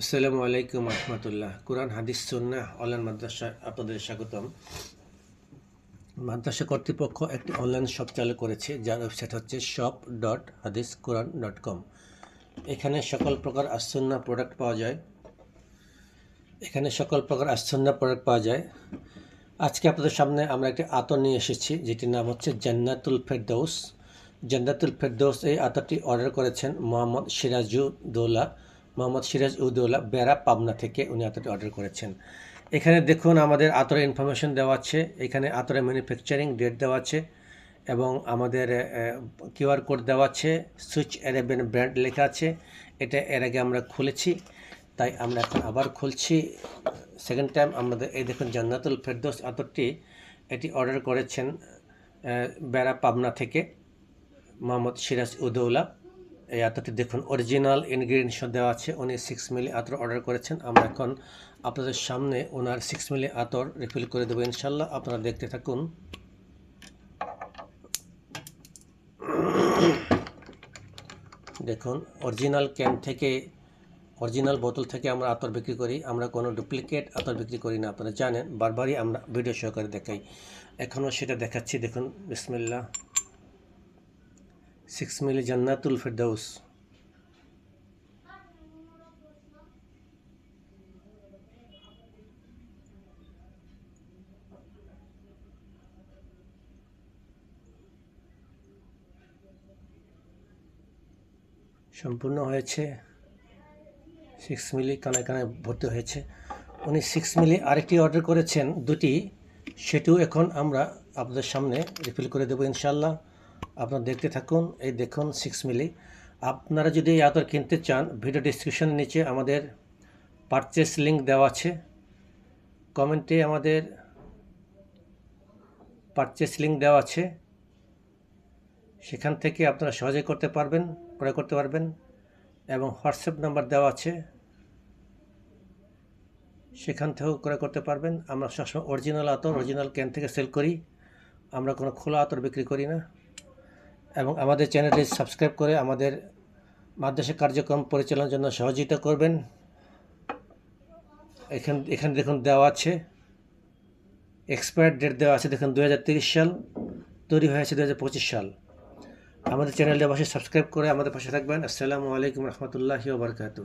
আসসালামু আলাইকুম রহমতুল্লাহ। কোরআন হাদিস সুন্নাহ অনলাইন মাদ্রাসায় আপনাদের স্বাগতম। মাদ্রাসা কর্তৃপক্ষ একটি অনলাইন শপ চালু করেছে, যার ওয়েবসাইট হচ্ছে shop.hadisquran.com। এখানে সকল প্রকার আসুন্নাহ প্রোডাক্ট পাওয়া যায়। আজকে আপনাদের সামনে আমরা একটি আতর নিয়ে এসেছি, যেটির নাম হচ্ছে জান্নাতুল ফেরদৌস। এই আতরটি অর্ডার করেছেন মোহাম্মদ সিরাজ উদ্দৌলা বেড়া, পাবনা থেকে উনি আতরটি অর্ডার করেছেন। এখানে দেখুন আমাদের আতরের ইনফরমেশন দেওয়া আছে, এখানে আতরের ম্যানুফ্যাকচারিং ডেট দেওয়া আছে এবং আমাদের কিউআর কোড দেওয়া আছে, সুইচ অ্যারাবিয়ান ব্র্যান্ড লেখা আছে। এটা এর আগে আমরা খুলেছি, তাই আমরা এখন আবার খুলছি সেকেন্ড টাইম। আমাদের এই দেখুন জান্নাতুল ফেরদৌস আতরটি, এটি অর্ডার করেছেন বেড়া, পাবনা থেকে মোহাম্মদ সিরাজ উদ্দৌলা। এই আতরটি দেখুন অরিজিনাল ইনগ্রিডিয়েন্টস দেওয়া আছে। উনি 6 মিলি আতর অর্ডার করেছেন। আমরা এখন আপনাদের সামনে ওনার 6 মিলি আতর রিফিল করে দেবো ইনশাল্লাহ। আপনারা দেখতে থাকুন। দেখুন অরিজিনাল ক্যান থেকে, অরিজিনাল বোতল থেকে আমরা আতর বিক্রি করি, আমরা কোনো ডুপ্লিকেট আতর বিক্রি করি না। আপনারা জানেন, বারবারই আমরা ভিডিও সহকারে দেখাই, এখনও সেটা দেখাচ্ছি। দেখুন বিসমিল্লাহ, 6 মিলি জান্নাতুল ফেরদৌস। সম্পূর্ণ হয়েছে, 6 মিলি কানায় কানায় ভর্তি হয়েছে। উনি 6 মিলি আরেকটি অর্ডার করেছেন দুটি, সেটিও এখন আমরা আপনাদের সামনে রিফিল করে দেবো ইনশাল্লাহ। আপনারা দেখতে থাকুন। এই দেখুন 6 মিলি। আপনারা যদি এই আতর কিনতে চান, ভিডিও ডিসক্রিপশনের নিচে আমাদের পারচেস লিঙ্ক দেওয়া আছে, কমেন্টে আমাদের পারচেস লিঙ্ক দেওয়া আছে, সেখান থেকে আপনারা সহজে ক্রয় করতে পারবেন এবং হোয়াটসঅ্যাপ নাম্বার দেওয়া আছে, সেখান থেকেও ক্রয় করতে পারবেন। আমরা সবসময় অরিজিনাল আতর অরিজিনাল ক্যান থেকে সেল করি, আমরা কোনো খোলা আতর বিক্রি করি না। এবং আমাদের চ্যানেলটি সাবস্ক্রাইব করে আমাদের মাদ্রাসা কার্যক্রম পরিচালনার জন্য সহযোগিতা করবেন। এখানে দেখুন দেওয়া আছে, এক্সপায়ার ডেট দেওয়া আছে, দেখুন 2030 সাল, তৈরি হয়েছে 2025 সাল। আমাদের চ্যানেলটি অবশ্যই সাবস্ক্রাইব করে আমাদের পাশে থাকবেন। আসসালামু আলাইকুম রহমতুল্লাহি ওয়া বারাকাতুহু।